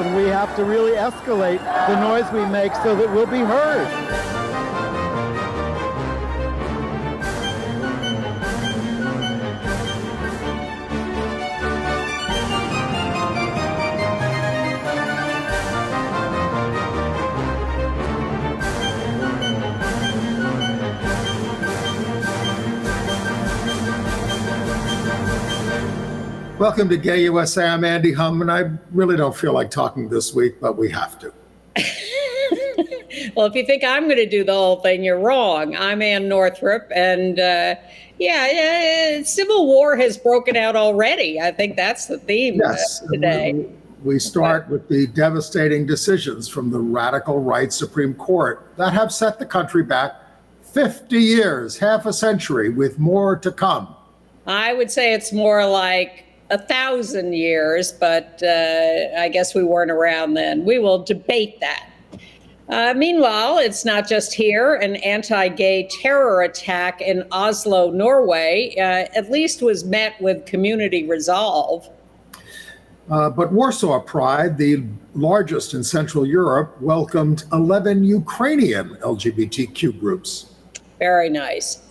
and we have to really escalate the noise we make so that we'll be heard. Welcome to Gay USA. I'm Andy Hum, and I really don't feel like talking this week, but we have to. Well, if you think I'm going to do the whole thing, you're wrong. I'm Ann Northrup, and civil war has broken out already. I think that's the theme today. We start with the devastating decisions from the radical right Supreme Court that have set the country back 50 years, half a century, with more to come. I would say it's more like 1,000 years, but I guess we weren't around then. We will debate that. Meanwhile, it's not just here. An anti-gay terror attack in Oslo, Norway, at least was met with community resolve. But Warsaw Pride, the largest in Central Europe, welcomed 11 Ukrainian LGBTQ groups. Very nice.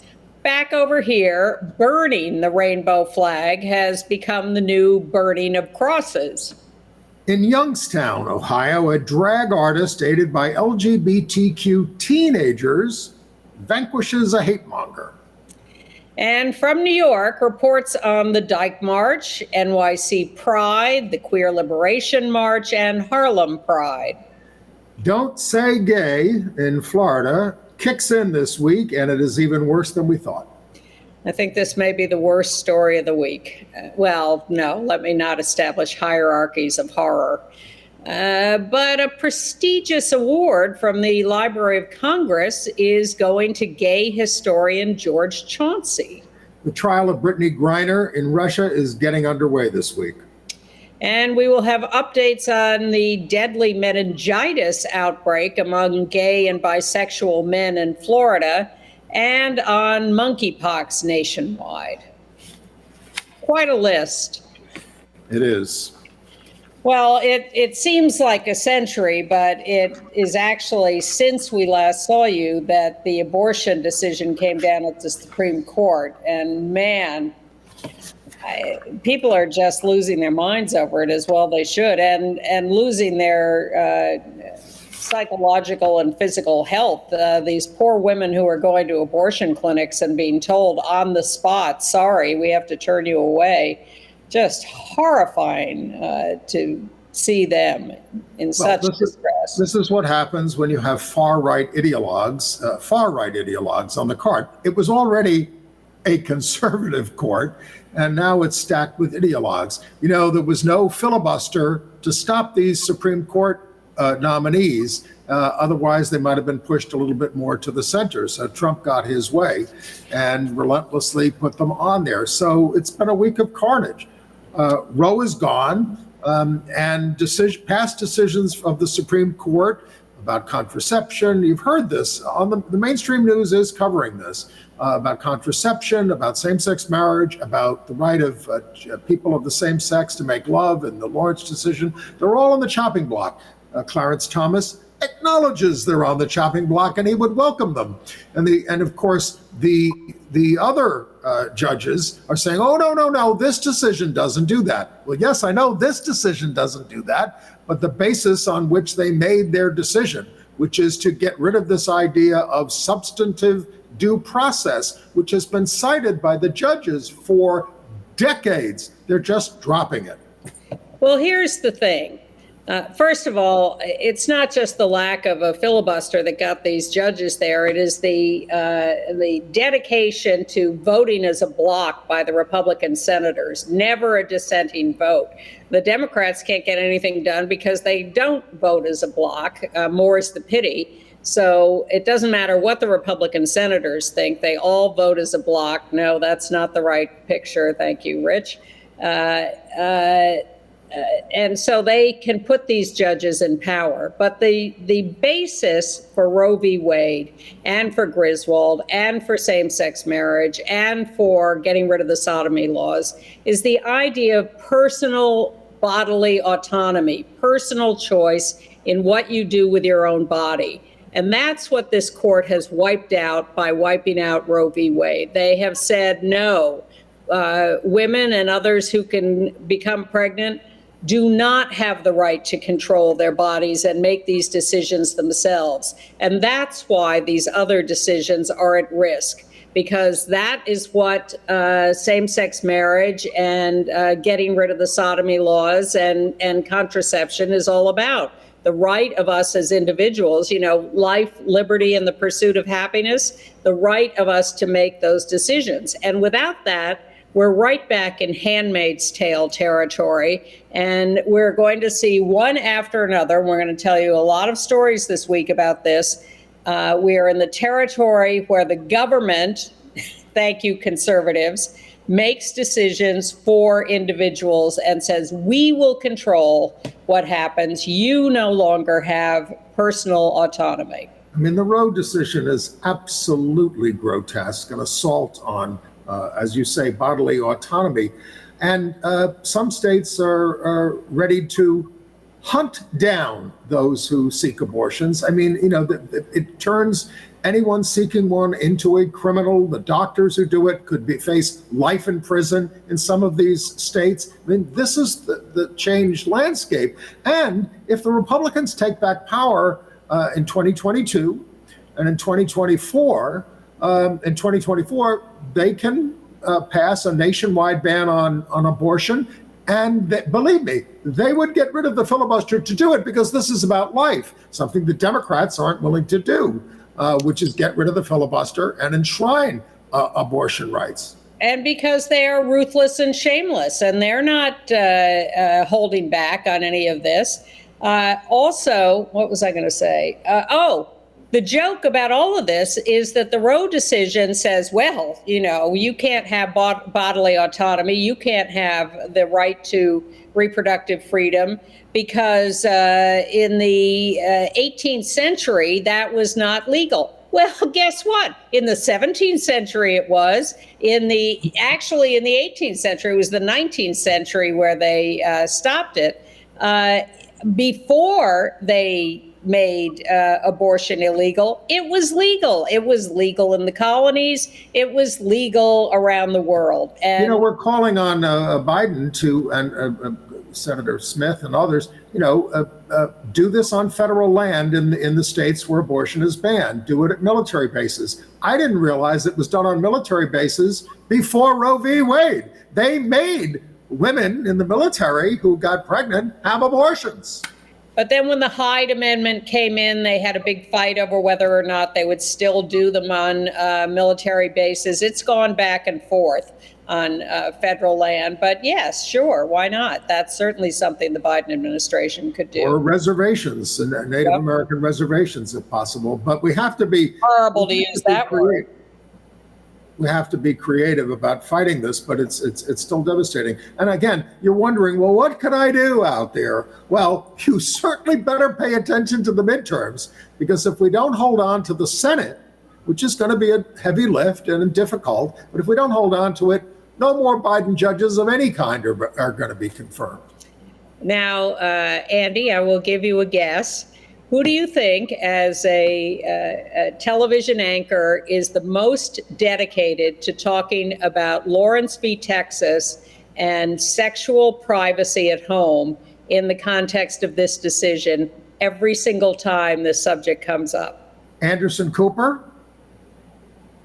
Back over here, burning the rainbow flag has become the new burning of crosses. In Youngstown, Ohio, a drag artist aided by LGBTQ teenagers vanquishes a hatemonger. And from New York, reports on the Dyke March, NYC Pride, the Queer Liberation March, and Harlem Pride. Don't Say Gay in Florida kicks in this week, and it is even worse than we thought. I think this may be the worst story of the week. Well, no, let me not establish hierarchies of horror. But a prestigious award from the Library of Congress is going to gay historian George Chauncey. The trial of Brittany Griner in Russia is getting underway this week. And we will have updates on the deadly meningitis outbreak among gay and bisexual men in Florida and on monkeypox nationwide. Quite a list. It is. Well, it seems like a century, but it is actually since we last saw you that the abortion decision came down at the Supreme Court. And man, people are just losing their minds over it, as well they should, and losing their psychological and physical health. These poor women who are going to abortion clinics and being told on the spot, sorry, we have to turn you away. Just horrifying to see them in such distress. This is what happens when you have far-right ideologues on the court. It was already a conservative court, and now it's stacked with ideologues. You know, there was no filibuster to stop these Supreme Court nominees. Otherwise, they might have been pushed a little bit more to the center. So Trump got his way and relentlessly put them on there. So it's been a week of carnage. Roe is gone, and past decisions of the Supreme Court about contraception. You've heard this on the mainstream news is covering this about contraception, about same-sex marriage, about the right of people of the same sex to make love, and the Lawrence decision. They're all on the chopping block. Clarence Thomas acknowledges they're on the chopping block, and he would welcome them. And of course the other judges are saying, oh, no, this decision doesn't do that. Well, yes, I know this decision doesn't do that, but the basis on which they made their decision, which is to get rid of this idea of substantive due process, which has been cited by the judges for decades, they're just dropping it. Well, here's the thing. First of all, it's not just the lack of a filibuster that got these judges there. It is the dedication to voting as a block by the Republican senators, never a dissenting vote. The Democrats can't get anything done because they don't vote as a block. More is the pity. So it doesn't matter what the Republican senators think. They all vote as a block. No, that's not the right picture. Thank you, Rich. And so they can put these judges in power. But the basis for Roe v. Wade and for Griswold and for same-sex marriage and for getting rid of the sodomy laws is the idea of personal bodily autonomy, personal choice in what you do with your own body. And that's what this court has wiped out by wiping out Roe v. Wade. They have said, no, women and others who can become pregnant do not have the right to control their bodies and make these decisions themselves. And that's why these other decisions are at risk, because that is what same-sex marriage and getting rid of the sodomy laws and contraception is all about. The right of us as individuals, life, liberty, and the pursuit of happiness, the right of us to make those decisions. And without that, we're right back in Handmaid's Tale territory, and we're going to see one after another. We're going to tell you a lot of stories this week about this. We are in the territory where the government, thank you, conservatives, makes decisions for individuals and says, we will control what happens. You no longer have personal autonomy. I mean, the Roe decision is absolutely grotesque, an assault on, as you say, bodily autonomy. And some states are ready to hunt down those who seek abortions. I mean, it turns anyone seeking one into a criminal. The doctors who do it could face life in prison in some of these states. I mean, this is the changed landscape. And if the Republicans take back power in 2022 and in 2024, they can pass a nationwide ban on abortion. And believe me, they would get rid of the filibuster to do it, because this is about life, something the Democrats aren't willing to do, which is get rid of the filibuster and enshrine abortion rights. And because they are ruthless and shameless, and they're not holding back on any of this. Also, what was I going to say? The joke about all of this is that the Roe decision says, well, you can't have bodily autonomy. You can't have the right to reproductive freedom because in the 18th century, that was not legal. Well, guess what? In the 17th century, it was. Actually, in the 18th century, it was the 19th century where they stopped it. Before they made abortion illegal, it was legal. It was legal in the colonies. It was legal around the world. And we're calling on Biden and Senator Smith and others, do this on federal land in the states where abortion is banned. Do it at military bases. I didn't realize it was done on military bases before Roe v. Wade. They made women in the military who got pregnant have abortions. But then when the Hyde Amendment came in, they had a big fight over whether or not they would still do them on military bases. It's gone back and forth on federal land. But yes, sure, why not? That's certainly something the Biden administration could do. Or reservations, Native American reservations, if possible. But we have to be— horrible to use that word. We have to be creative about fighting this, but it's still devastating. And again, you're wondering, well, what can I do out there? Well, you certainly better pay attention to the midterms, because if we don't hold on to the Senate, which is going to be a heavy lift and difficult, but if we don't hold on to it, no more Biden judges of any kind are going to be confirmed. Now, Andy, I will give you a guess. Who do you think, as a television anchor, is the most dedicated to talking about Lawrence v. Texas and sexual privacy at home in the context of this decision every single time this subject comes up? Anderson Cooper.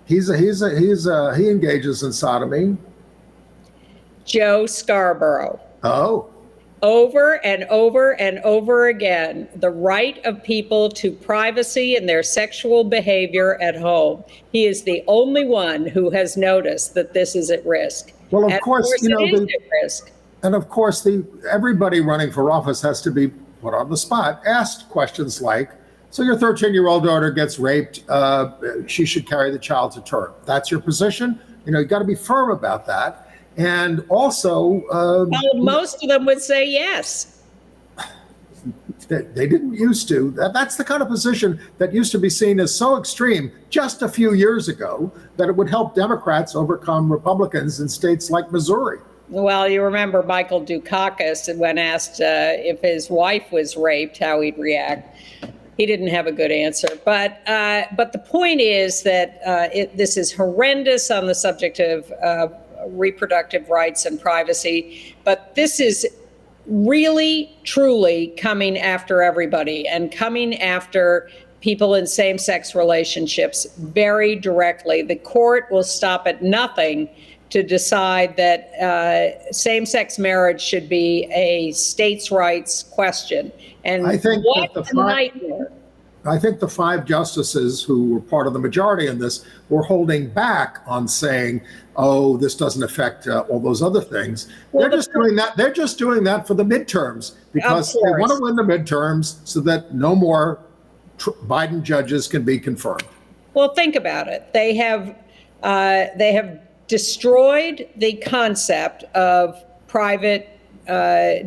He engages in sodomy. Joe Scarborough. Oh. Over and over and over again, the right of people to privacy in their sexual behavior at home. He is the only one who has noticed that this is at risk. Well, of course, it is at risk. And of course, everybody running for office has to be put on the spot, asked questions like, so your 13-year-old daughter gets raped, she should carry the child to term. That's your position? You got to be firm about that. And also— well, most of them would say yes. They didn't used to. That's the kind of position that used to be seen as so extreme just a few years ago that it would help Democrats overcome Republicans in states like Missouri. Well, you remember Michael Dukakis, when asked if his wife was raped, how he'd react. He didn't have a good answer. But the point is that this is horrendous on the subject of reproductive rights and privacy. But this is really, truly coming after everybody and coming after people in same-sex relationships very directly. The court will stop at nothing to decide that same-sex marriage should be a states' rights question. And I think what that a nightmare. I think the 5 justices who were part of the majority in this were holding back on saying, "Oh, this doesn't affect all those other things." Well, They're just doing that. They're just doing that for the midterms because they want to win the midterms so that no more Biden judges can be confirmed. Well, think about it. They have destroyed the concept of private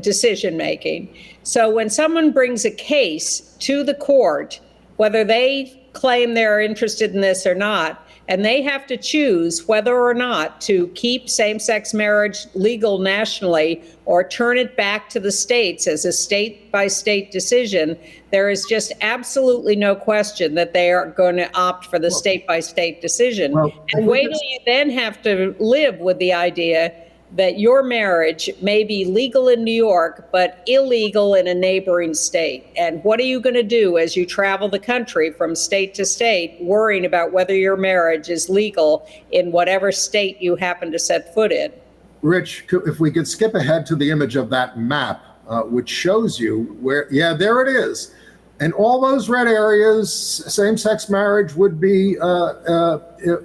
decision making. So when someone brings a case to the court, whether they claim they're interested in this or not, and they have to choose whether or not to keep same-sex marriage legal nationally or turn it back to the states as a state-by-state decision, there is just absolutely no question that they are going to opt for the state-by-state decision. And wait till you then have to live with the idea that your marriage may be legal in New York, but illegal in a neighboring state. And what are you going to do as you travel the country from state to state, worrying about whether your marriage is legal in whatever state you happen to set foot in? Rich, if we could skip ahead to the image of that map, which shows you where, yeah, there it is. In all those red areas, same-sex marriage would be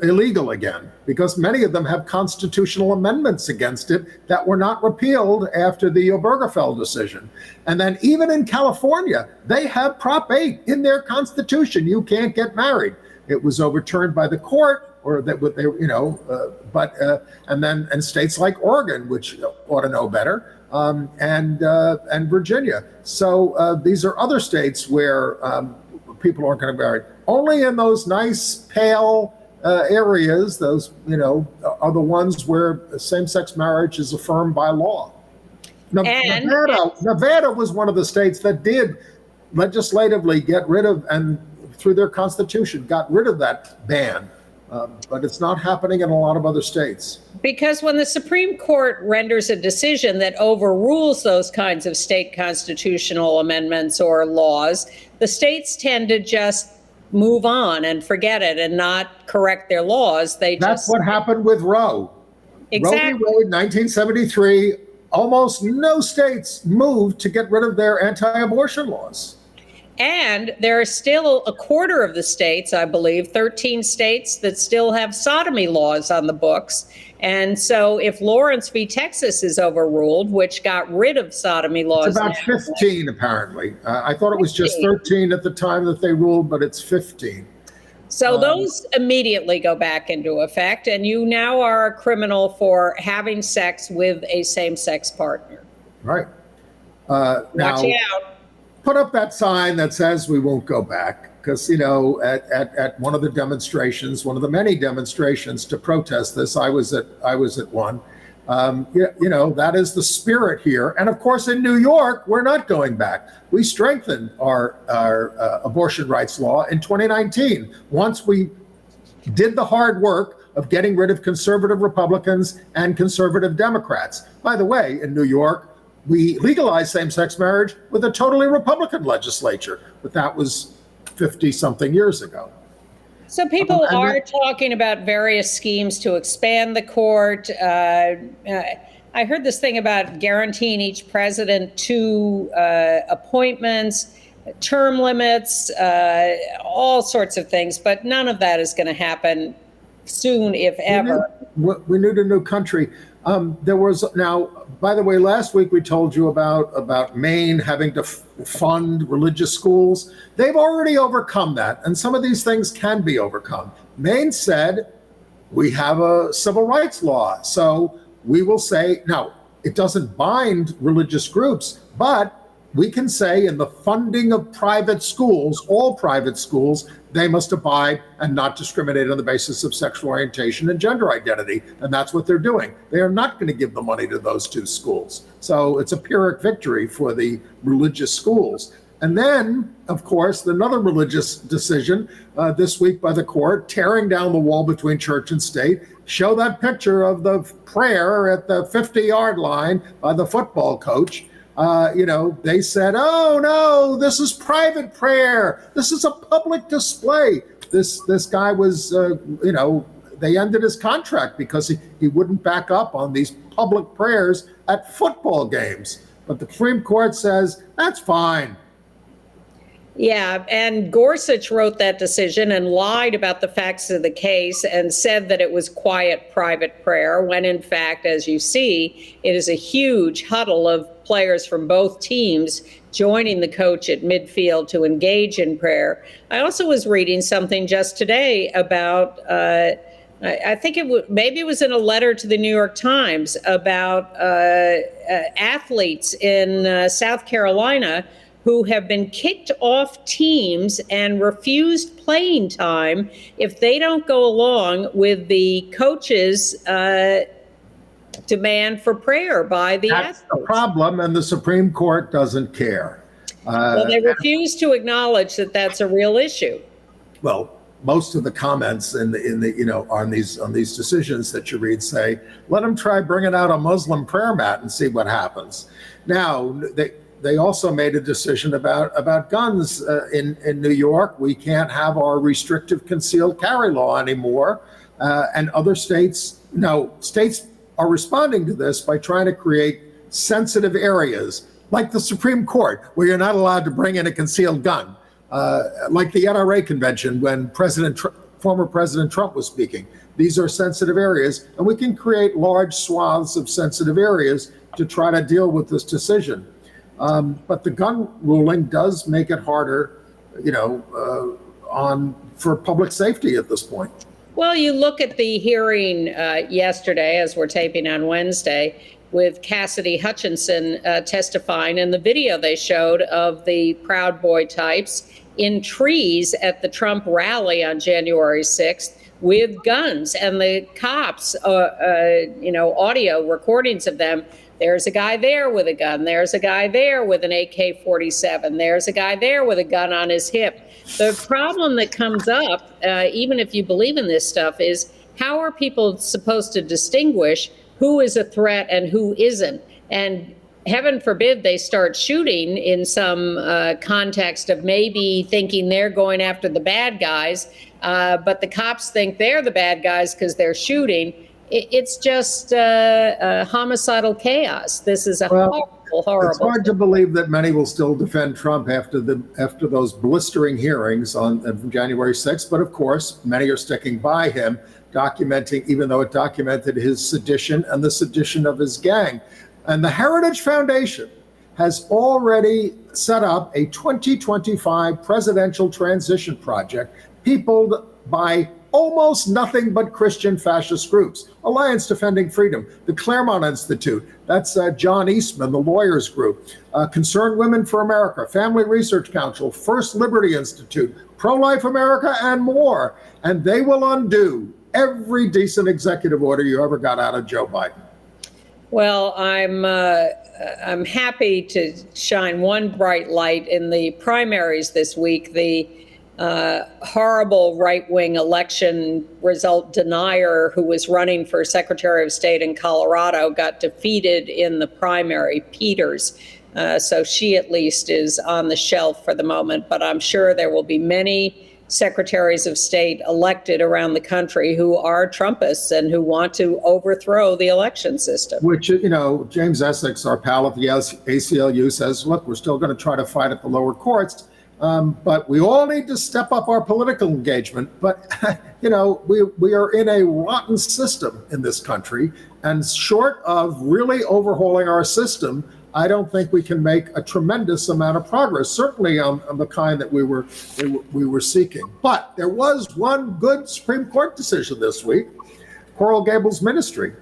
illegal again, because many of them have constitutional amendments against it that were not repealed after the Obergefell decision. And then even in California, they have Prop 8 in their constitution. You can't get married. It was overturned by the court, or that they, you know, and states like Oregon, which ought to know better, and Virginia. So these are other states where people aren't going to be married. Only in those nice pale areas, those, you know, are the ones where same-sex marriage is affirmed by law. Nevada was one of the states that did legislatively get rid of, and through their constitution, got rid of that ban. But it's not happening in a lot of other states. Because when the Supreme Court renders a decision that overrules those kinds of state constitutional amendments or laws, the states tend to just move on and forget it and not correct their laws. That's what happened with Roe. Exactly. Roe v. Wade, 1973, almost no states moved to get rid of their anti-abortion laws. And there are still a quarter of the states, I believe, 13 states that still have sodomy laws on the books. And so if Lawrence v. Texas is overruled, which got rid of sodomy laws. It's about 15, apparently. I thought it was just 13 at the time that they ruled, but it's 15. So those immediately go back into effect, and you now are a criminal for having sex with a same-sex partner. Right. Watch out. Put up that sign that says we won't go back, because, you know, at one of the demonstrations, one of the many demonstrations to protest this, I was at one. You know, that is the spirit here. And of course, in New York, we're not going back. We strengthened our abortion rights law in 2019. Once we did the hard work of getting rid of conservative Republicans and conservative Democrats. By the way, in New York, we legalized same-sex marriage with a totally Republican legislature, but that was 50-something years ago. So people are talking about various schemes to expand the court. I heard this thing about guaranteeing each president 2 appointments, term limits, all sorts of things, but none of that is going to happen soon, if ever. We need a new country. There was, now, by the way, last week we told you about Maine having to fund religious schools. They've already overcome that, and some of these things can be overcome. Maine said, we have a civil rights law, so we will say, now, it doesn't bind religious groups, but we can say in the funding of private schools, all private schools, they must abide and not discriminate on the basis of sexual orientation and gender identity. And that's what they're doing. They are not going to give the money to those two schools. So it's a Pyrrhic victory for the religious schools. And then, of course, another religious decision this week by the court, tearing down the wall between church and state. Show that picture of the prayer at the 50-yard line by the football coach. They said, oh, no, this is private prayer. This is a public display. This guy was, they ended his contract because he wouldn't back up on these public prayers at football games. But the Supreme Court says, that's fine. Yeah, and Gorsuch wrote that decision and lied about the facts of the case and said that it was quiet private prayer, when in fact, as you see, it is a huge huddle of players from both teams joining the coach at midfield to engage in prayer. I also was reading something just today about, I think maybe it was in a letter to the New York Times about athletes in South Carolina who have been kicked off teams and refused playing time if they don't go along with the coach's demand for prayer by the athletes. That's the problem, and the Supreme Court doesn't care. Well, they refuse to acknowledge that that's a real issue. Well, most of the comments on these decisions that you read say, let them try bringing out a Muslim prayer mat and see what happens. Now, they also made a decision about guns in New York. We can't have our restrictive concealed carry law anymore. And other states are responding to this by trying to create sensitive areas, like the Supreme Court, where you're not allowed to bring in a concealed gun, like the NRA convention when former President Trump was speaking. These are sensitive areas, and we can create large swaths of sensitive areas to try to deal with this decision. But the gun ruling does make it harder, for public safety at this point. Well, you look at the hearing yesterday, as we're taping on Wednesday, with Cassidy Hutchinson testifying, and the video they showed of the Proud Boy types in trees at the Trump rally on January 6th with guns, and the cops, audio recordings of them. There's a guy there with a gun. There's a guy there with an AK-47. There's a guy there with a gun on his hip. The problem that comes up, even if you believe in this stuff, is how are people supposed to distinguish who is a threat and who isn't? And heaven forbid they start shooting in some context of maybe thinking they're going after the bad guys, but the cops think they're the bad guys because they're shooting. It's just homicidal chaos. This is horrible. It's hard to believe that many will still defend Trump after those blistering hearings on January 6th. But of course, many are sticking by him, documenting, even though it documented his sedition and the sedition of his gang. And the Heritage Foundation has already set up a 2025 presidential transition project peopled by almost nothing but Christian fascist groups. Alliance Defending Freedom, the Claremont Institute, that's John Eastman, the lawyers group, Concerned Women for America, Family Research Council, First Liberty Institute, Pro-Life America, and more. And they will undo every decent executive order you ever got out of Joe Biden. Well, I'm happy to shine one bright light in the primaries this week. The horrible right-wing election result denier who was running for Secretary of State in Colorado got defeated in the primary, Peters. So she at least is on the shelf for the moment, but I'm sure there will be many secretaries of state elected around the country who are Trumpists and who want to overthrow the election system. Which, James Essex, our pal at the ACLU, says, look, we're still going to try to fight at the lower courts. But we all need to step up our political engagement. But, we are in a rotten system in this country. And short of really overhauling our system, I don't think we can make a tremendous amount of progress, certainly on the kind that we were seeking. But there was one good Supreme Court decision this week, Coral Gables Ministry.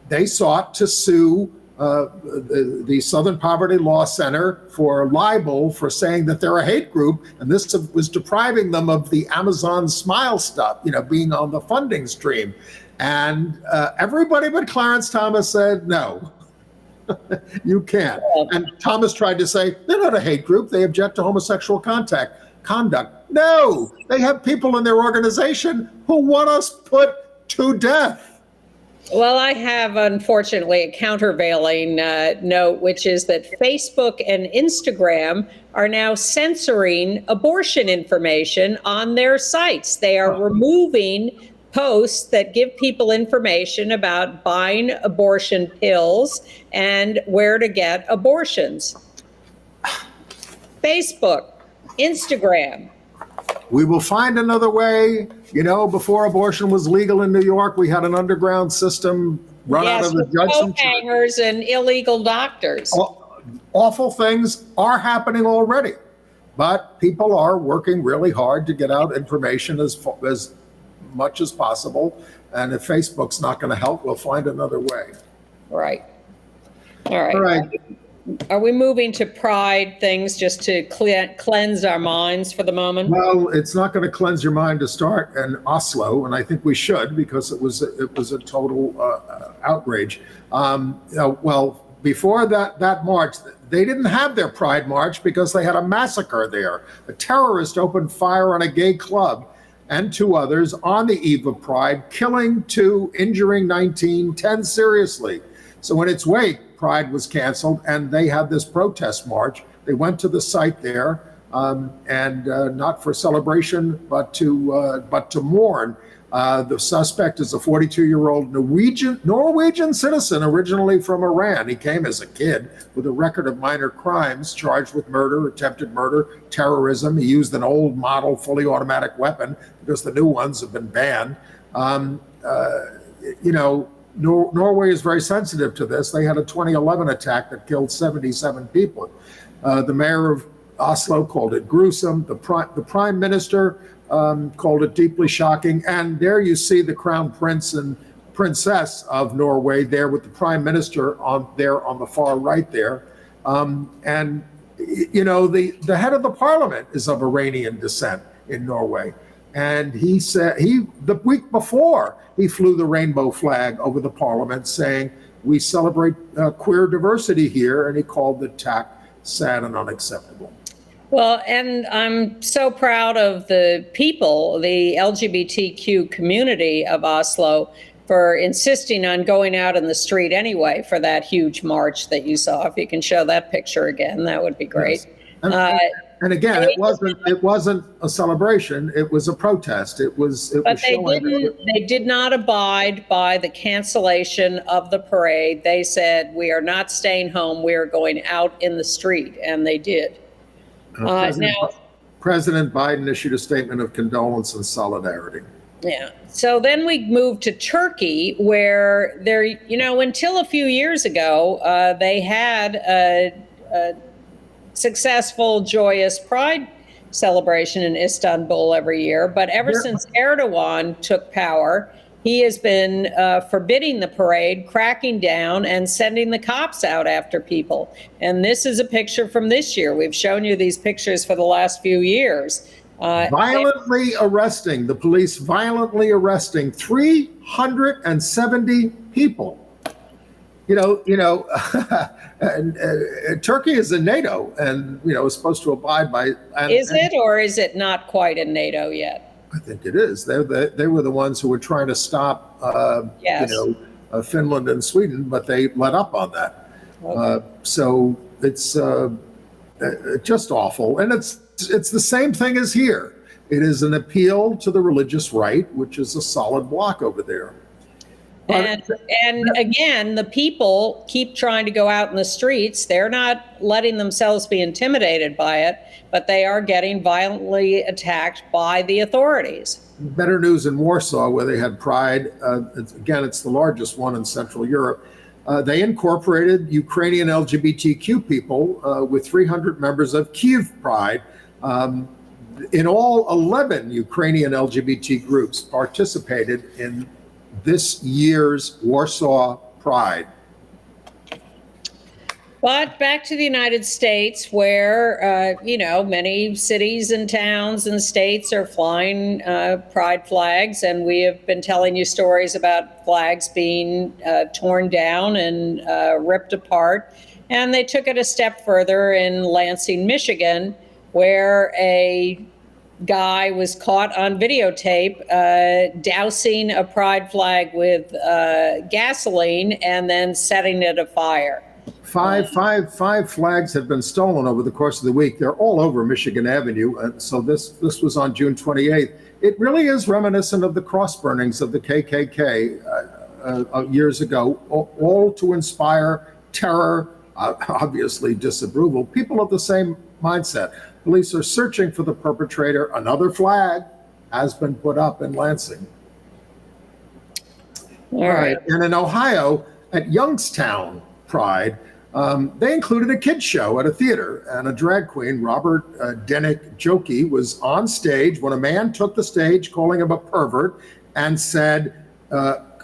They sought to sue the Southern Poverty Law Center for libel for saying that they're a hate group, and this was depriving them of the Amazon Smile stuff, being on the funding stream. And everybody but Clarence Thomas said, no, you can't. And Thomas tried to say, they're not a hate group. They object to homosexual conduct. No, they have people in their organization who want us put to death. Well, I have, unfortunately, a countervailing note, which is that Facebook and Instagram are now censoring abortion information on their sites. They are removing posts that give people information about buying abortion pills and where to get abortions. Facebook, Instagram. We will find another way. Before abortion was legal in New York, we had an underground system run out of the Judson coat hangers and illegal doctors. Awful things are happening already, but people are working really hard to get out information as much as possible. And if Facebook's not going to help, we'll find another way. Right. All right. All right. Are we moving to Pride things just to cleanse our minds for the moment? Well, it's not going to cleanse your mind to start in Oslo, and I think we should, because it was a total outrage. Well, before that march, they didn't have their Pride march because they had a massacre there. A terrorist opened fire on a gay club and 2 others on the eve of Pride, killing 2, injuring 19, 10 seriously. So in its wake, Pride was canceled, and they had this protest march. They went to the site there, and not for celebration, but to mourn. The suspect is a 42-year-old Norwegian citizen, originally from Iran. He came as a kid with a record of minor crimes, charged with murder, attempted murder, terrorism. He used an old model fully automatic weapon because the new ones have been banned. Norway is very sensitive to this. They had a 2011 attack that killed 77 people. The mayor of Oslo called it gruesome. The prime minister called it deeply shocking. And there you see the crown prince and princess of Norway there with the prime minister on the far right there. The head of the parliament is of Iranian descent in Norway. And he said, the week before, he flew the rainbow flag over the parliament saying, we celebrate queer diversity here. And he called the attack sad and unacceptable. Well, and I'm so proud of the people, the LGBTQ community of Oslo, for insisting on going out in the street anyway for that huge march that you saw. If you can show that picture again, that would be great. Yes. And again, it wasn't a celebration. It was a protest. But they did not abide by the cancellation of the parade. They said, we are not staying home. We are going out in the street. And they did. President Biden issued a statement of condolence and solidarity. Yeah. So then we moved to Turkey, where until a few years ago, they had a successful, joyous Pride celebration in Istanbul every year. But ever since Erdogan took power, he has been forbidding the parade, cracking down, and sending the cops out after people. And this is a picture from this year. We've shown you these pictures for the last few years. The police violently arresting 370 people. Turkey is in NATO and, is supposed to abide by. Is it, or is it not quite in NATO yet? I think it is. They were the ones who were trying to stop, Finland and Sweden, but they let up on that. Okay. So it's just awful. And it's the same thing as here. It is an appeal to the religious right, which is a solid block over there. And again, the people keep trying to go out in the streets. They're not letting themselves be intimidated by it, but they are getting violently attacked by the authorities. Better news in Warsaw, where they had Pride. It's the largest one in Central Europe. They incorporated Ukrainian LGBTQ people with 300 members of Kyiv Pride. In all, 11 Ukrainian LGBT groups participated in this year's Warsaw Pride. But back to the United States, where, many cities and towns and states are flying pride flags. And we have been telling you stories about flags being torn down and ripped apart. And they took it a step further in Lansing, Michigan, where a guy was caught on videotape dousing a pride flag with gasoline and then setting it afire. Five flags have been stolen over the course of the week. They're all over Michigan Avenue. And so this was on June 28th. It really is reminiscent of the cross burnings of the KKK years ago, all to inspire terror, obviously disapproval. People of the same mindset. Police are searching for the perpetrator. Another flag has been put up in Lansing. All right. And in Ohio, at Youngstown Pride, they included a kids show at a theater, and a drag queen, Robert Dyke Jokey, was on stage when a man took the stage, calling him a pervert, and said,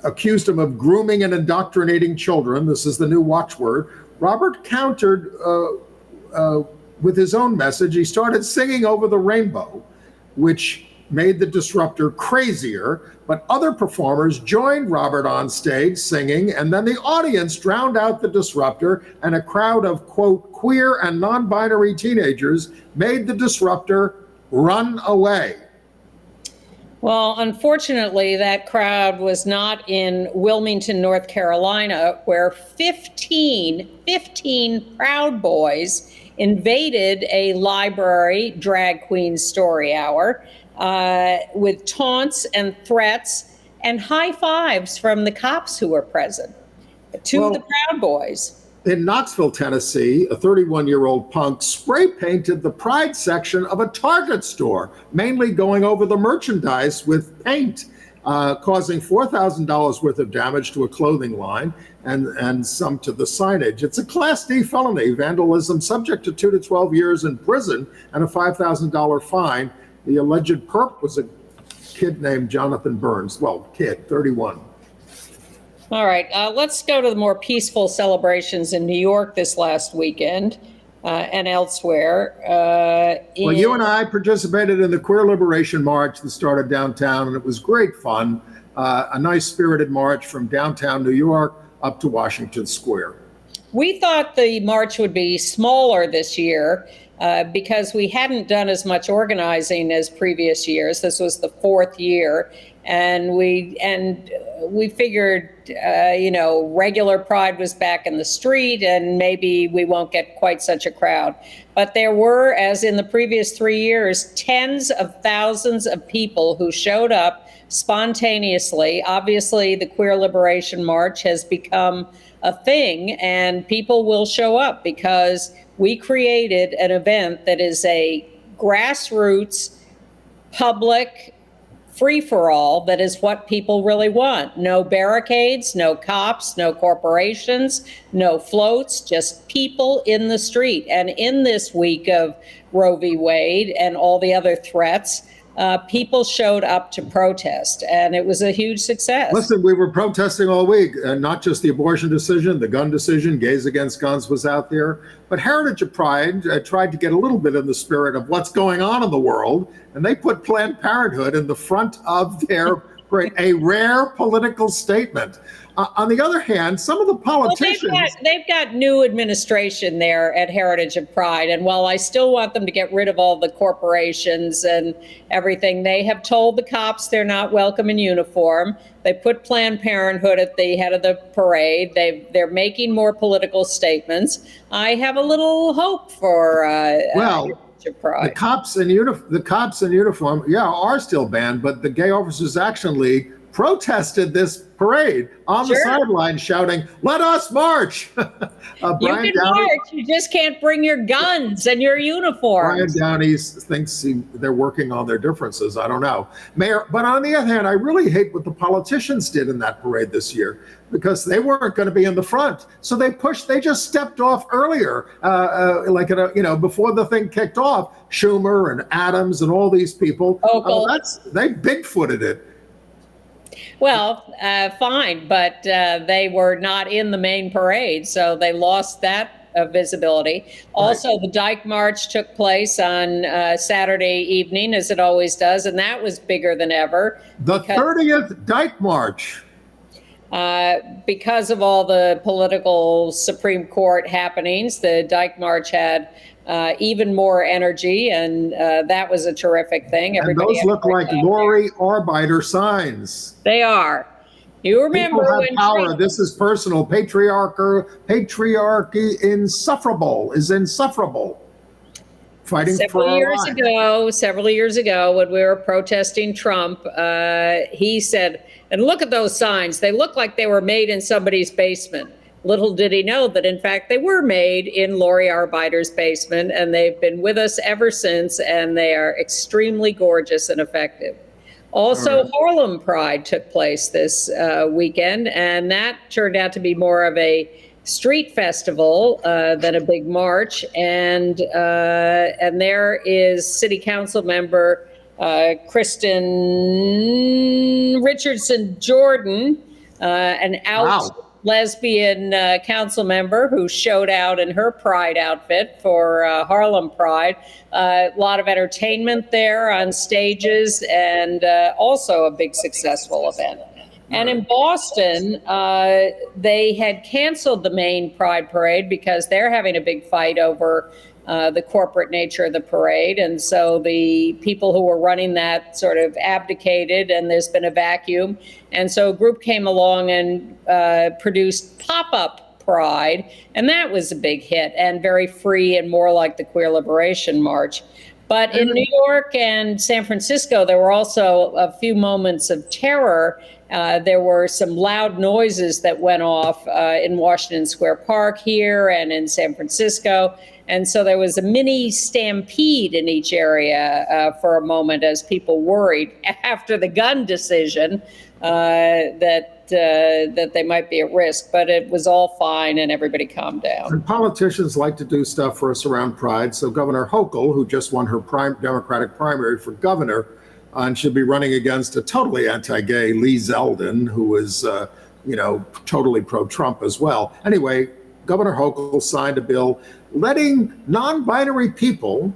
accused him of grooming and indoctrinating children. This is the new watchword. Robert countered with his own message. He started singing Over the Rainbow, which made the disruptor crazier, but other performers joined Robert on stage singing, and then the audience drowned out the disruptor, and a crowd of, quote, queer and non-binary teenagers made the disruptor run away. Well, unfortunately, that crowd was not in Wilmington, North Carolina, where 15 Proud Boys invaded a library drag queen story hour with taunts and threats and high fives from the cops who were present to the Proud Boys. In Knoxville, Tennessee, a 31-year-old punk spray painted the Pride section of a Target store, mainly going over the merchandise with paint, causing $4,000 worth of damage to a clothing line and some to the signage. It's a Class D felony, vandalism, subject to 2 to 12 years in prison and a $5,000 fine. The alleged perp was a kid named Jonathan Burns. Well, kid, 31. All right, let's go to the more peaceful celebrations in New York this last weekend and elsewhere. Well, you and I participated in the Queer Liberation March that started downtown, and it was great fun. A nice spirited march from downtown New York up to Washington Square. We thought the march would be smaller this year because we hadn't done as much organizing as previous years. This was the fourth year. And we figured, regular Pride was back in the street and maybe we won't get quite such a crowd. But there were, as in the previous 3 years, tens of thousands of people who showed up spontaneously. Obviously, the Queer Liberation March has become a thing, and people will show up because we created an event that is a grassroots, public, free-for-all that is what people really want. No barricades, no cops, no corporations, no floats, just people in the street. And in this week of Roe v. Wade and all the other threats, people showed up to protest, and it was a huge success. Listen, we were protesting all week, not just the abortion decision, the gun decision, gays against guns was out there, but Heritage of Pride tried to get a little bit in the spirit of what's going on in the world, and they put Planned Parenthood in the front of their parade, a rare political statement. On the other hand, some of the politicians... Well, they've got new administration there at Heritage of Pride. And while I still want them to get rid of all the corporations and everything, they have told the cops they're not welcome in uniform. They put Planned Parenthood at the head of the parade. They're making more political statements. I have a little hope for the cops in uniform, are still banned, but the Gay Officers Action League protested this parade on the sideline, shouting, "Let us march!" You can march, you just can't bring your guns and your uniforms. Brian Downey thinks they're working on their differences. I don't know. Mayor, but on the other hand, I really hate what the politicians did in that parade this year, because they weren't going to be in the front. So they just stepped off earlier, before the thing kicked off. Schumer and Adams and all these people, they Bigfooted it. Well, fine, but they were not in the main parade, so they lost that of visibility. Also, the Dyke March took place on Saturday evening, as it always does, and that was bigger than ever. The 30th Dyke March. Because of all the political Supreme Court happenings, the Dyke March had even more energy, and that was a terrific thing. And those look like Lori Arbeiter signs. They are. You remember People have when power. Trump, this is personal. Patriarchy is insufferable. Fighting for our lives. Several years ago, when we were protesting Trump, he said, and look at those signs. They look like they were made in somebody's basement. Little did he know that, in fact, they were made in Lori Arbeiter's basement, and they've been with us ever since, and they are extremely gorgeous and effective. Also, Harlem Pride took place this weekend, and that turned out to be more of a street festival than a big march. And there is City Council member Kristen Richardson Jordan, an out lesbian council member who showed out in her Pride outfit for Harlem Pride. A lot of entertainment there on stages, and also a big successful event. And in Boston, they had canceled the main Pride parade because they're having a big fight over the corporate nature of the parade. And so the people who were running that sort of abdicated, and there's been a vacuum. And so a group came along and produced Pop-Up Pride, and that was a big hit and very free and more like the Queer Liberation March. But in New York and San Francisco, there were also a few moments of terror. There were some loud noises that went off in Washington Square Park here and in San Francisco. And so there was a mini stampede in each area for a moment as people worried after the gun decision that they might be at risk. But it was all fine and everybody calmed down. And politicians like to do stuff for us around Pride. So Governor Hochul, who just won her Democratic primary for governor, and should be running against a totally anti-gay Lee Zeldin, who is, totally pro-Trump as well. Anyway, Governor Hochul signed a bill letting non-binary people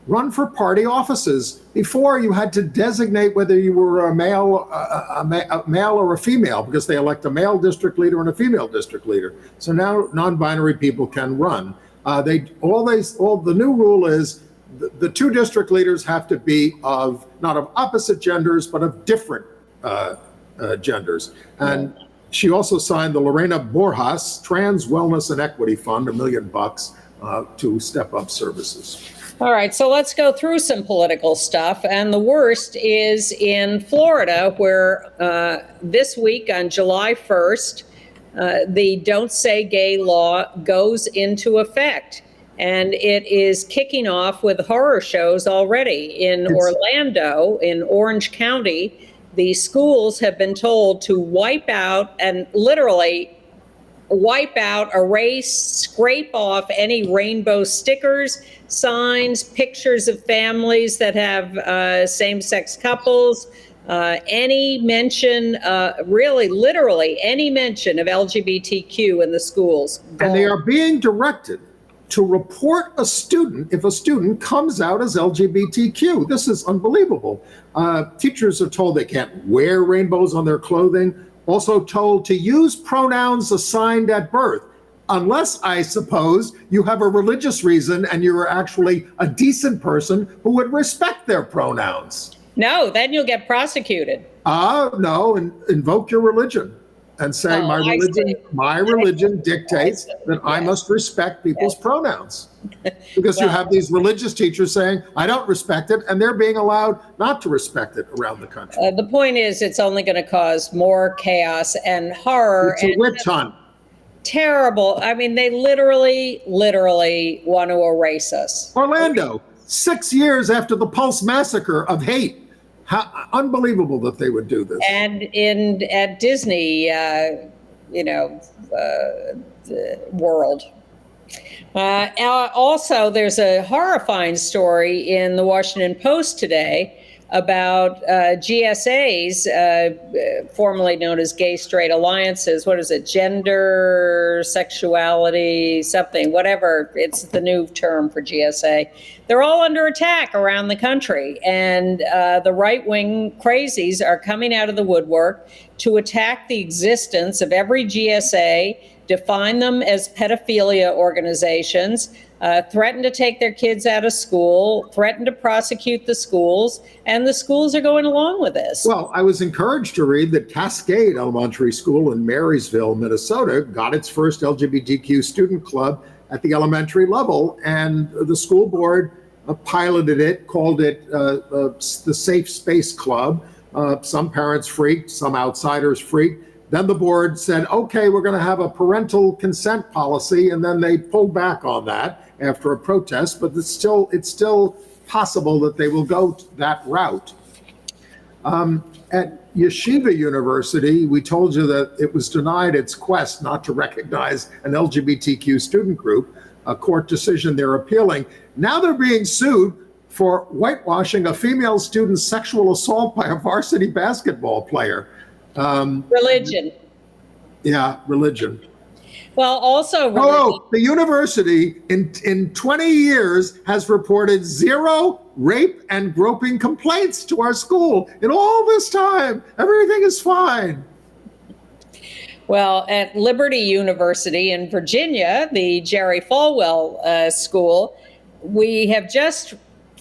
run for party offices. Before, you had to designate whether you were a male or a female, because they elect a male district leader and a female district leader. So now non-binary people can run. The new rule is the two district leaders have to be not of opposite genders, but of different genders. And she also signed the Lorena Borjas Trans Wellness and Equity Fund, $1 million to step up services. All right, so let's go through some political stuff. And the worst is in Florida, where this week on July 1st, the Don't Say Gay law goes into effect. And it is kicking off with horror shows already. In Orlando, in Orange County, the schools have been told to wipe out and literally wipe out, erase, scrape off any rainbow stickers, signs, pictures of families that have same-sex couples, any mention, really literally any mention of LGBTQ in the schools. And they are being directed to report a student if a student comes out as LGBTQ. This is unbelievable. Teachers are told they can't wear rainbows on their clothing. Also told to use pronouns assigned at birth, unless, I suppose, you have a religious reason and you're actually a decent person who would respect their pronouns. No, then you'll get prosecuted. No, and invoke your religion and say, my religion dictates that I must respect people's pronouns. Because you have these religious teachers saying, I don't respect it, and they're being allowed not to respect it around the country. The point is, it's only going to cause more chaos and horror. It's a witch hunt. Terrible. I mean, they literally want to erase us. Orlando, 6 years after the Pulse massacre of hate. How unbelievable that they would do this. And at Disney, World. Also, there's a horrifying story in the Washington Post today about GSAs, formerly known as gay straight alliances. What is it? Gender, sexuality, something, whatever. It's the new term for GSA. They're all under attack around the country. And the right-wing crazies are coming out of the woodwork to attack the existence of every GSA, define them as pedophilia organizations, threaten to take their kids out of school, threaten to prosecute the schools, and the schools are going along with this. Well, I was encouraged to read that Cascade Elementary School in Marysville, Minnesota, got its first LGBTQ student club at the elementary level, and the school board piloted it, called it the Safe Space Club. Some parents freaked, some outsiders freaked. Then the board said, okay, we're going to have a parental consent policy, and then they pulled back on that after a protest, but it's still possible that they will go that route. At Yeshiva University, we told you that it was denied its quest not to recognize an LGBTQ student group, a court decision they're appealing. Now they're being sued for whitewashing a female student's sexual assault by a varsity basketball player. Religion. Yeah, religion. Well, also religion. Oh, the university in 20 years has reported 0 rape and groping complaints to our school. In all this time, everything is fine. Well, at Liberty University in Virginia, the Jerry Falwell school, we have just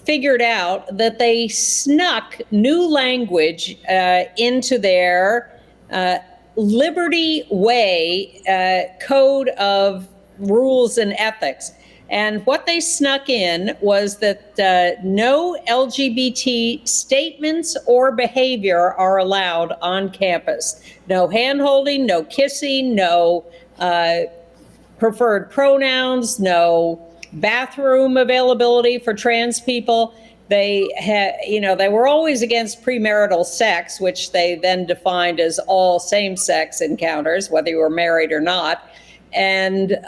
figured out that they snuck new language into their Liberty Way code of rules and ethics. And what they snuck in was that no LGBT statements or behavior are allowed on campus. No hand-holding, no kissing, no preferred pronouns, no bathroom availability for trans people. They they were always against premarital sex, which they then defined as all same-sex encounters, whether you were married or not. And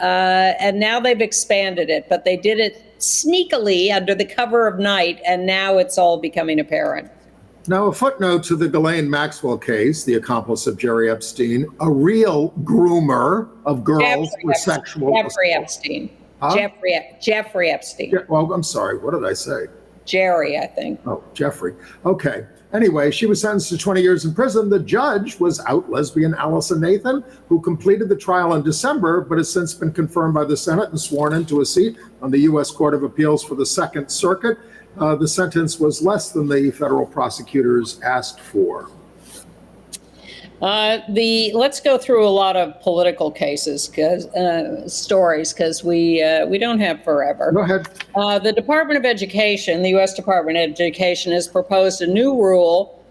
now they've expanded it, but they did it sneakily under the cover of night, and now it's all becoming apparent. Now, a footnote to the Ghislaine Maxwell case, the accomplice of Jerry Epstein, a real groomer of girls for sexual Jeffrey assault. Epstein. Huh? Jeffrey Epstein. Well, I'm sorry. What did I say? Jerry, I think. Oh, Jeffrey. Okay. Anyway, she was sentenced to 20 years in prison. The judge was out lesbian Allison Nathan, who completed the trial in December, but has since been confirmed by the Senate and sworn into a seat on the U.S. Court of Appeals for the Second Circuit. The sentence was less than the federal prosecutors asked for. Let's go through a lot of political cases, stories, because we don't have forever. Go ahead. The Department of Education, the U.S. Department of Education, has proposed a new rule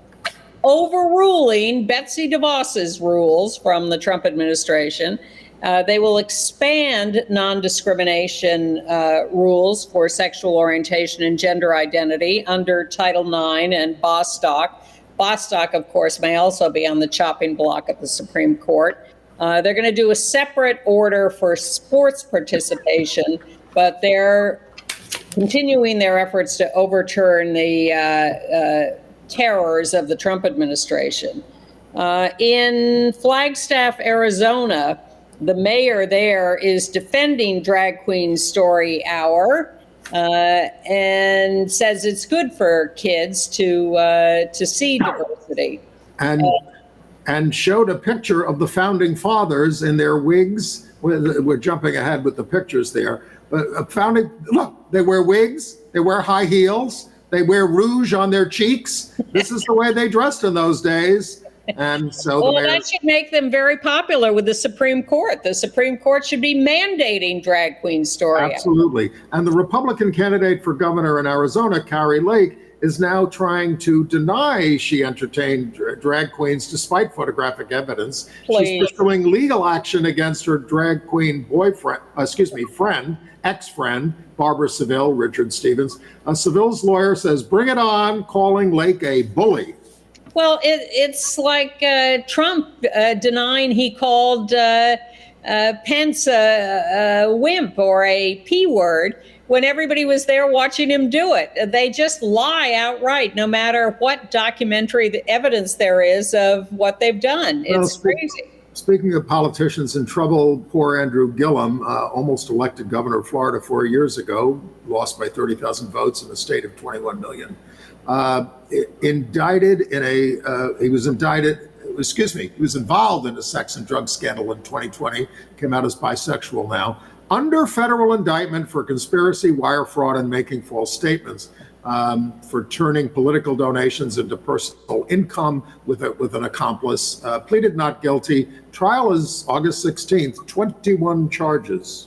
overruling Betsy DeVos's rules from the Trump administration. They will expand non-discrimination rules for sexual orientation and gender identity under Title IX and Bostock. Bostock, of course, may also be on the chopping block at the Supreme Court. They're going to do a separate order for sports participation, but they're continuing their efforts to overturn the terrors of the Trump administration. In Flagstaff, Arizona, the mayor there is defending Drag Queen Story Hour, and says it's good for kids to see diversity. And showed a picture of the founding fathers in their wigs. We're jumping ahead with the pictures there. But look, they wear wigs, they wear high heels, they wear rouge on their cheeks. This is the way they dressed in those days. And so that should make them very popular with the Supreme Court. The Supreme Court should be mandating Drag Queen Story. Absolutely. And the Republican candidate for governor in Arizona, Kari Lake, is now trying to deny she entertained drag queens despite photographic evidence. Please. She's pursuing legal action against her drag queen ex-friend, Barbara Seville, Richard Stevens. Seville's lawyer says, bring it on, calling Lake a bully. Well, it's like Trump denying he called Pence a wimp or a P word when everybody was there watching him do it. They just lie outright, no matter what documentary evidence there is of what they've done. It's crazy. Speaking of politicians in trouble, poor Andrew Gillum, almost elected governor of Florida 4 years ago, lost by 30,000 votes in a state of 21 million. He was involved in a sex and drug scandal in 2020, came out as bisexual now, under federal indictment for conspiracy, wire fraud, and making false statements, for turning political donations into personal income with an accomplice, pleaded not guilty. Trial is August 16th, 21 charges.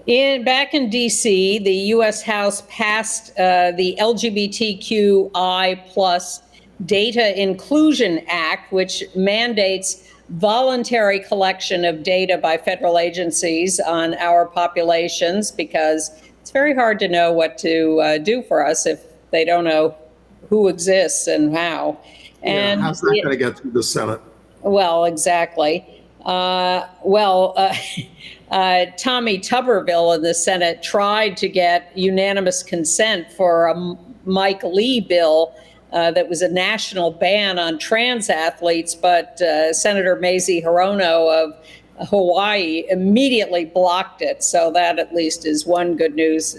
Back in D.C., the U.S. House passed the LGBTQI plus Data Inclusion Act, which mandates voluntary collection of data by federal agencies on our populations, because it's very hard to know what to do for us if they don't know who exists and how. And how's that going to get through the Senate? Well, exactly. Tommy Tuberville in the Senate tried to get unanimous consent for a Mike Lee bill that was a national ban on trans athletes, but Senator Mazie Hirono of Hawaii immediately blocked it. So that at least is one good news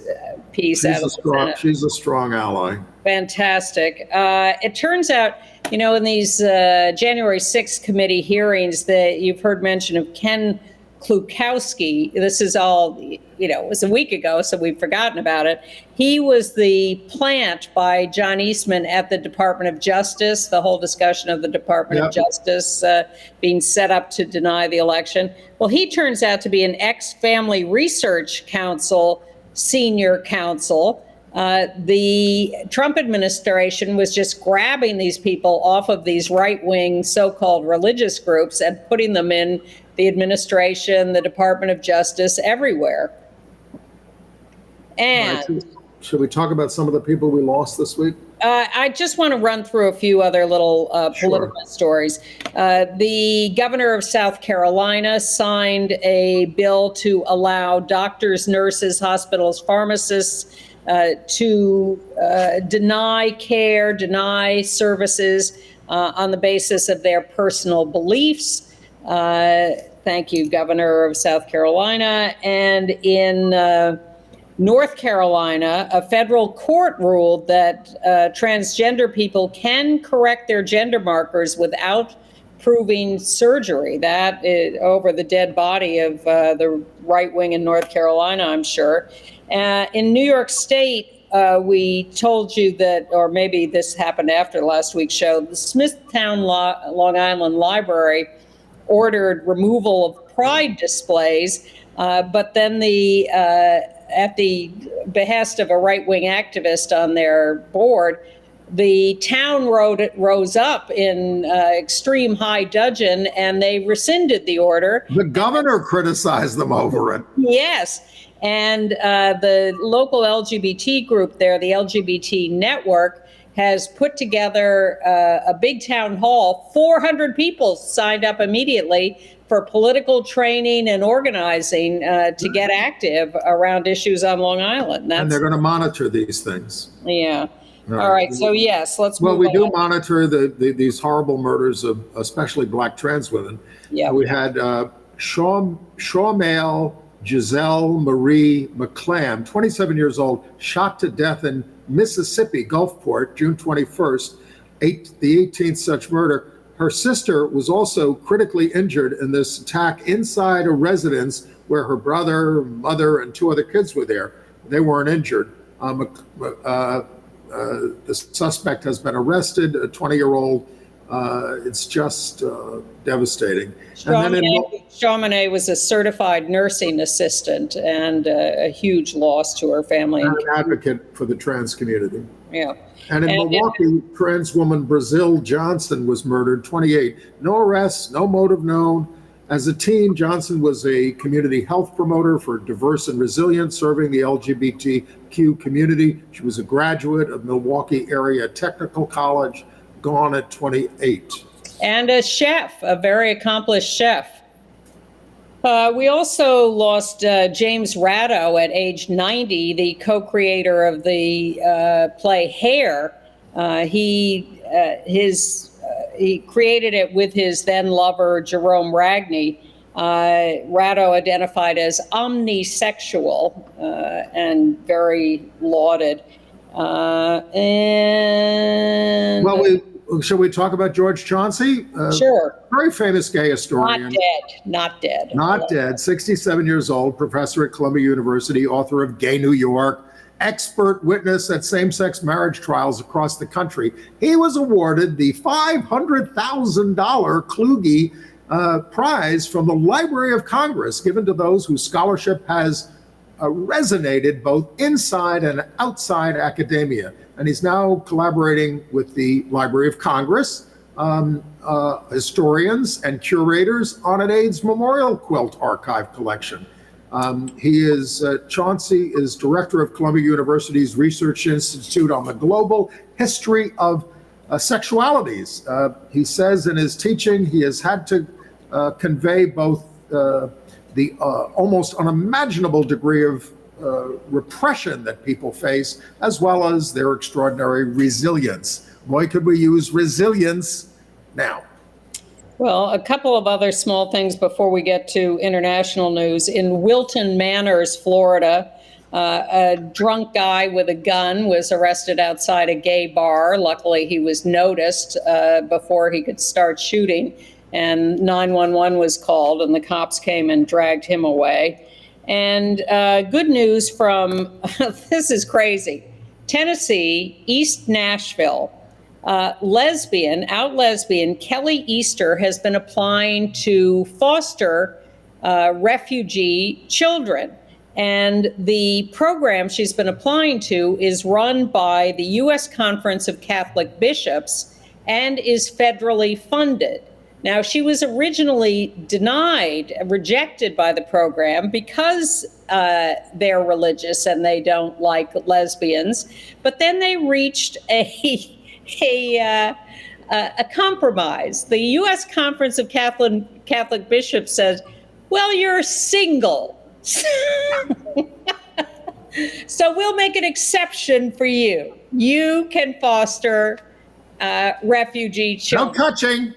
piece out of the Senate. She's a strong ally. Fantastic. It turns out, in these January 6th committee hearings that you've heard mention of Ken Klukowski, this is all, it was a week ago, so we've forgotten about it. He was the plant by John Eastman at the Department of Justice, the whole discussion of the Department of Justice being set up to deny the election. Well, he turns out to be an ex-Family Research Council senior counsel. The Trump administration was just grabbing these people off of these right-wing so-called religious groups and putting them in the administration, the Department of Justice, everywhere. And right, should we talk about some of the people we lost this week? I just want to run through a few other little political stories. The governor of South Carolina signed a bill to allow doctors, nurses, hospitals, pharmacists to deny care, deny services on the basis of their personal beliefs. Thank you, Governor of South Carolina. And in North Carolina, a federal court ruled that transgender people can correct their gender markers without proving surgery. That is over the dead body of the right wing in North Carolina, I'm sure. In New York State, we told you that, or maybe this happened after last week's show, the Smithtown Long Island Library ordered removal of pride displays, but then at the behest of a right-wing activist on their board, the town rose up in extreme high dudgeon, and they rescinded the order. The governor criticized them over it. Yes. And the local LGBT group there, the LGBT Network, has put together a big town hall. 400 people signed up immediately for political training and organizing to get active around issues on Long Island. And they're going to monitor these things. Yeah. All right. So, yes, let's move on. Well, we do monitor these horrible murders of especially Black trans women. Yeah. We had Shawmale Giselle Marie McClam, 27 years old, shot to death in Mississippi, Gulfport, June 21st, the 18th such murder. Her sister was also critically injured in this attack inside a residence where her brother, mother, and 2 other kids were there. They weren't injured. The suspect has been arrested, a 20-year-old. It's just devastating. Chaminade was a certified nursing assistant and a huge loss to her family. And an advocate for the trans community. Yeah. And in Milwaukee, trans woman Brazil Johnson was murdered, 28. No arrests, no motive known. As a teen, Johnson was a community health promoter for diverse and resilient, serving the LGBTQ community. She was a graduate of Milwaukee Area Technical College, gone at 28. And a chef, a very accomplished chef. We also lost James Ratto at age 90, the co-creator of the play Hair. He created it with his then lover Jerome Ragney. Ratto identified as omnisexual and very lauded. Shall we talk about George Chauncey? Sure. Very famous gay historian. Not dead. Not dead. 67 years old, professor at Columbia University, author of Gay New York, expert witness at same-sex marriage trials across the country. He was awarded the $500,000 Kluge Prize from the Library of Congress, given to those whose scholarship has resonated both inside and outside academia. And he's now collaborating with the Library of Congress, historians and curators on an AIDS memorial quilt archive collection. Chauncey is director of Columbia University's Research Institute on the Global History of Sexualities. He says in his teaching he has had to convey both the almost unimaginable degree of repression that people face, as well as their extraordinary resilience. Boy, could we use resilience now. Well, a couple of other small things before we get to international news. In Wilton Manors, Florida, a drunk guy with a gun was arrested outside a gay bar. Luckily, he was noticed before he could start shooting, and 911 was called, and the cops came and dragged him away. And good news from, this is crazy, Tennessee, East Nashville. Out lesbian Kelly Easter has been applying to foster refugee children. And the program she's been applying to is run by the U.S. Conference of Catholic Bishops and is federally funded. Now, she was originally rejected by the program because they're religious and they don't like lesbians. But then they reached a compromise. The U.S. Conference of Catholic Bishops says, well, you're single. So we'll make an exception for you. You can foster refugee children. No touching.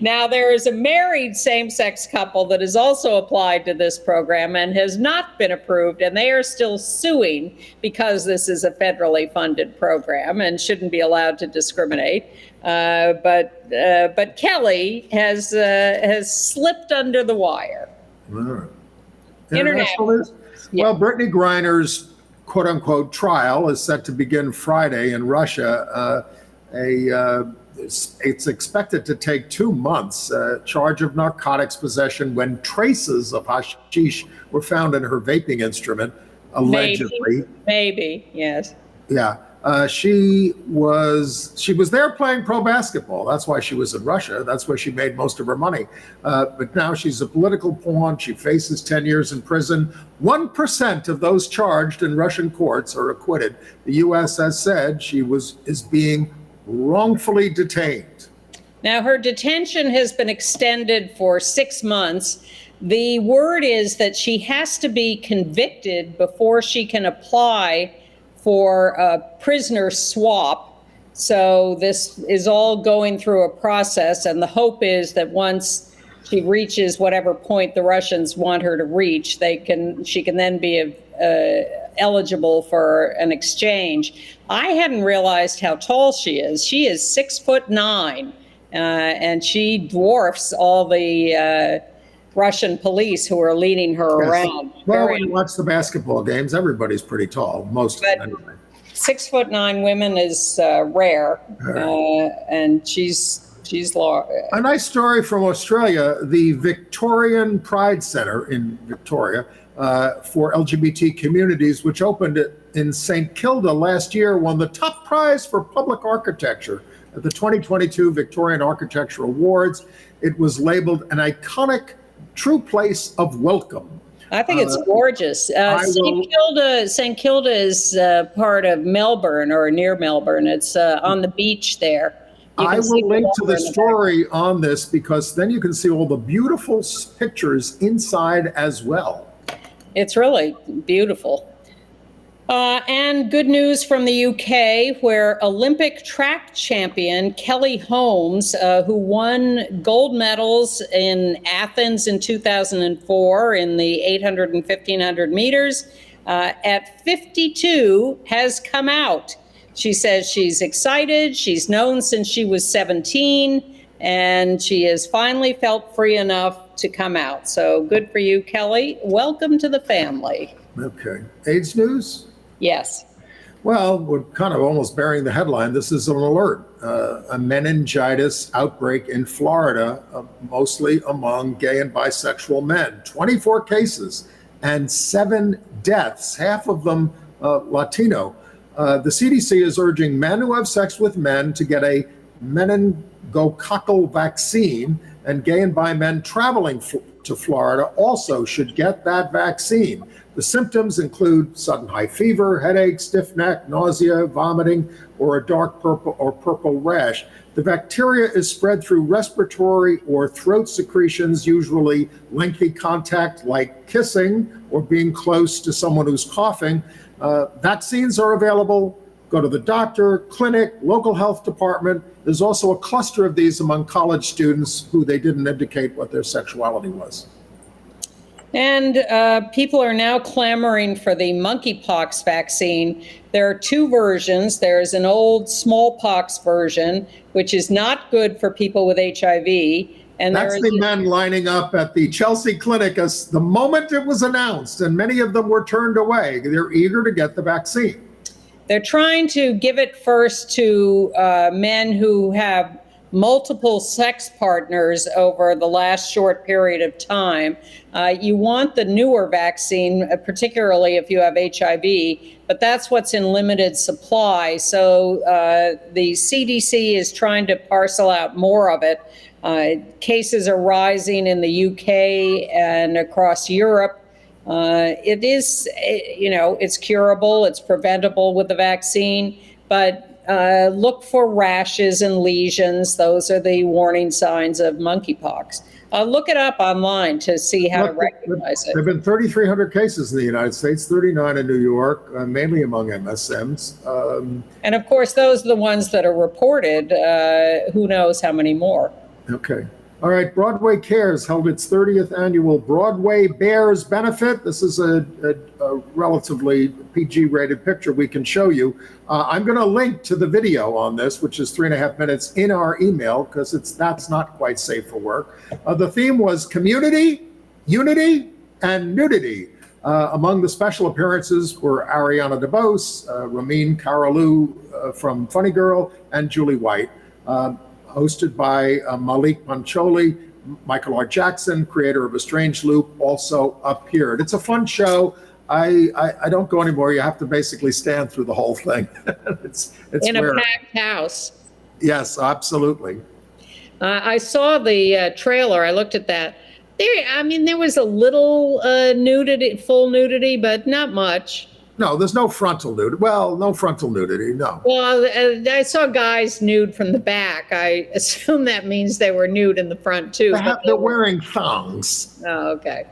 Now, there is a married same-sex couple that has also applied to this program and has not been approved, and they are still suing because this is a federally funded program and shouldn't be allowed to discriminate. But Kelly has slipped under the wire. Right. International news? Yeah. Well, Brittany Griner's quote-unquote trial is set to begin Friday in Russia. It's expected to take 2 months. Charge of narcotics possession when traces of hashish were found in her vaping instrument, allegedly. Maybe, yes. Yeah. She was there playing pro basketball. That's why she was in Russia. That's where she made most of her money. But now she's a political pawn. She faces 10 years in prison. 1% of those charged in Russian courts are acquitted. The U.S. has said she is being wrongfully detained. Now, her detention has been extended for 6 months. The word is that she has to be convicted before she can apply for a prisoner swap. So this is all going through a process, and the hope is that once she reaches whatever point the Russians want her to reach, she can then be eligible for an exchange. I hadn't realized how tall she is. She is 6'9", and she dwarfs all the Russian police who are leading her around. Well, when you watch the basketball games, everybody's pretty tall, most of them anyway. 6'9" women is rare, and she's large. A nice story from Australia. The Victorian Pride Centre in Victoria for LGBT communities, which opened in St. Kilda last year, won the top prize for public architecture at the 2022 Victorian Architecture Awards. It was labeled an iconic true place of welcome. I think it's gorgeous. St. Kilda is part of Melbourne or near Melbourne. It's on the beach there. I see will link to water the in the story on this because then you can see all the beautiful pictures inside as well. It's really beautiful. And good news from the UK, where Olympic track champion Kelly Holmes, who won gold medals in Athens in 2004 in the 800 and 1500 meters, at 52 has come out. She says she's excited. She's known since she was 17, and she has finally felt free enough to come out. So good for you, Kelly. Welcome to the family. Okay. AIDS news? Yes. Well, we're kind of almost bearing the headline. This is an alert. A meningitis outbreak in Florida, mostly among gay and bisexual men. 24 cases and 7 deaths, half of them Latino. The CDC is urging men who have sex with men to get a meningococcal vaccine, and gay and bi men traveling to Florida also should get that vaccine. The symptoms include sudden high fever, headache, stiff neck, nausea, vomiting, or a dark purple or purple rash. The bacteria is spread through respiratory or throat secretions, usually lengthy contact like kissing or being close to someone who's coughing. Vaccines are available. Go to the doctor, clinic, local health department. There's also a cluster of these among college students who they didn't indicate what their sexuality was. And people are now clamoring for the monkeypox vaccine. There are 2 versions. There's an old smallpox version, which is not good for people with HIV. And that's the men lining up at the Chelsea clinic as the moment it was announced, and many of them were turned away. They're eager to get the vaccine. They're trying to give it first to men who have multiple sex partners over the last short period of time. You want the newer vaccine, particularly if you have HIV, but that's what's in limited supply. So the CDC is trying to parcel out more of it. Cases are rising in the UK and across Europe. It is, it's curable, it's preventable with the vaccine, but look for rashes and lesions. Those are the warning signs of monkeypox. Look it up online to see how to recognize it. There have been 3,300 cases in the United States, 39 in New York, mainly among MSMs. And of course, those are the ones that are reported. Who knows how many more? Okay. All right. Broadway Cares held its 30th annual Broadway Bears benefit. This is a relatively PG-rated picture we can show you. I'm going to link to the video on this, which is 3.5 minutes, in our email because that's not quite safe for work. The theme was community, unity, and nudity. Among the special appearances were Ariana DeBose, Ramin Karalou from Funny Girl, and Julie White. Hosted by Malik Pancholi. Michael R. Jackson, creator of A Strange Loop, also appeared. It's a fun show. I don't go anymore. You have to basically stand through the whole thing. it's in a packed house. Yes, absolutely. I saw the trailer. I looked at that. There was a little nudity, full nudity, but not much. No, there's no frontal nudity. Well, no frontal nudity, no. Well, I saw guys nude from the back. I assume that means they were nude in the front too. They're wearing thongs. Oh, okay.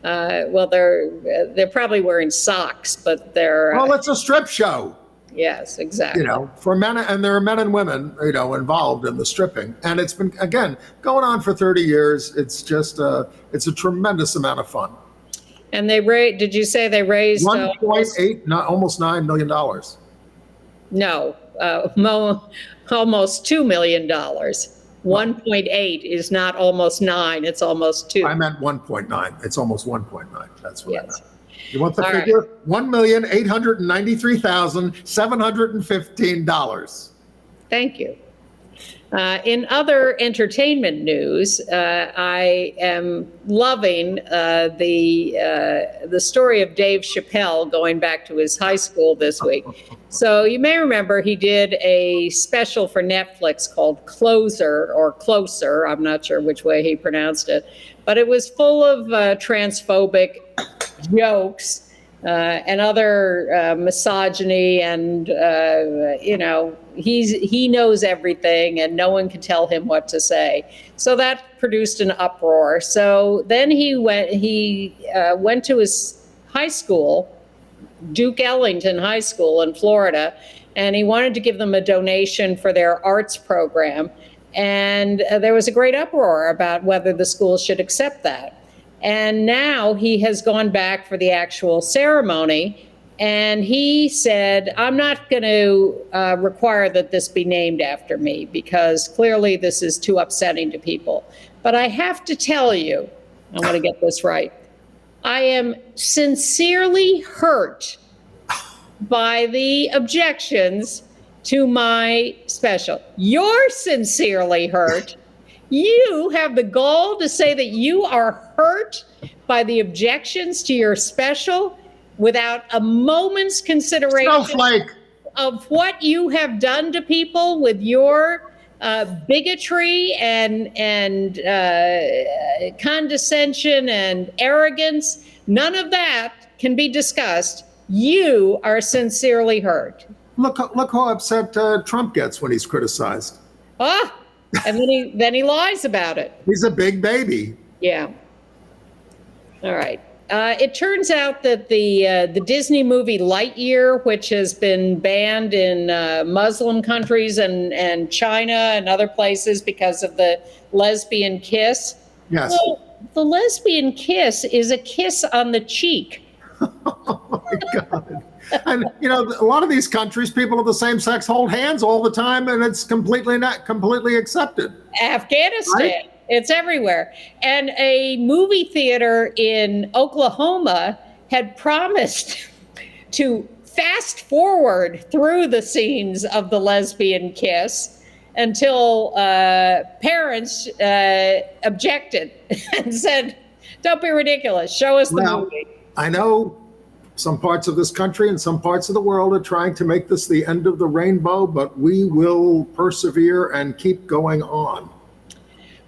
Well, they're probably wearing socks, but they're. Well, it's a strip show. Yes, exactly. For men, and there are men and women, involved in the stripping, and it's been again going on for 30 years. It's just it's a tremendous amount of fun. And did you say they raised $1.8, almost $9 million? No, almost $2 million. 1.8 is not almost 9; it's almost 2. I meant 1.9. It's almost 1.9. That's what I meant. You want the All figure? Right. $1,893,715. Thank you. In other entertainment news, I am loving the story of Dave Chappelle going back to his high school this week. So you may remember he did a special for Netflix called Closer or Closer. I'm not sure which way he pronounced it, but it was full of transphobic jokes. and other misogyny, and he knows everything, and no one can tell him what to say. So that produced an uproar. So then he went to his high school, Duke Ellington High School in Florida, and he wanted to give them a donation for their arts program. And there was a great uproar about whether the school should accept that. And now he has gone back for the actual ceremony, and he said, I'm not going to require that this be named after me, because clearly this is too upsetting to people. But I have to tell you, I want to get this right, I am sincerely hurt by the objections to my special. You're sincerely hurt. You have the gall to say that you are hurt by the objections to your special without a moment's consideration Snowflake. of what you have done to people with your bigotry and condescension and arrogance. None of that can be discussed. You are sincerely hurt. Look how upset Trump gets when he's criticized. And then he lies about it. He's a big baby. Yeah. All right. It turns out that the Disney movie Lightyear, which has been banned in Muslim countries and China and other places because of the lesbian kiss. Yes. Well, the lesbian kiss is a kiss on the cheek. Oh my God. And a lot of these countries, people of the same sex hold hands all the time, and it's completely accepted. Afghanistan, right? It's everywhere. And a movie theater in Oklahoma had promised to fast forward through the scenes of the lesbian kiss until parents objected and said, "Don't be ridiculous. Show us the movie." I know some parts of this country and some parts of the world are trying to make this the end of the rainbow, but we will persevere and keep going on.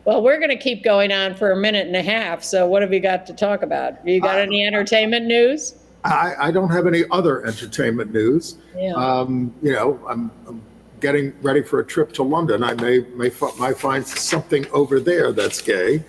Well, we're going to keep going on for a minute and a half. So what have you got to talk about? You got any entertainment news? I don't have any other entertainment news. Yeah. I'm getting ready for a trip to London. I may find something over there that's gay.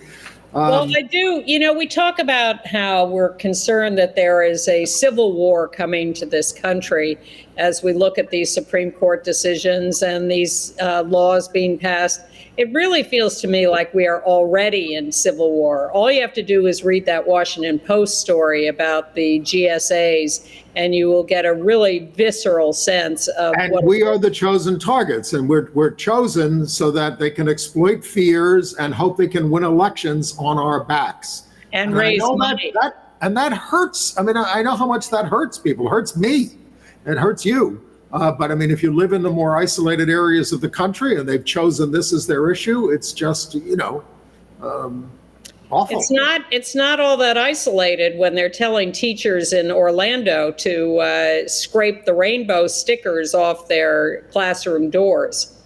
Well, I do. We talk about how we're concerned that there is a civil war coming to this country as we look at these Supreme Court decisions and these laws being passed. It really feels to me like we are already in civil war. All you have to do is read that Washington Post story about the GSAs, and you will get a really visceral sense of what we are the chosen targets, and we're chosen so that they can exploit fears and hope they can win elections on our backs and raise money. That hurts. I mean, I know how much that hurts people. It hurts me. It hurts you. But I mean, if you live in the more isolated areas of the country and they've chosen this as their issue, it's just, awful. It's not all that isolated when they're telling teachers in Orlando to scrape the rainbow stickers off their classroom doors.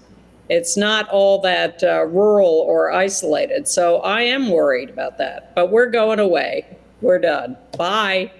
It's not all that rural or isolated. So I am worried about that. But we're going away. We're done. Bye.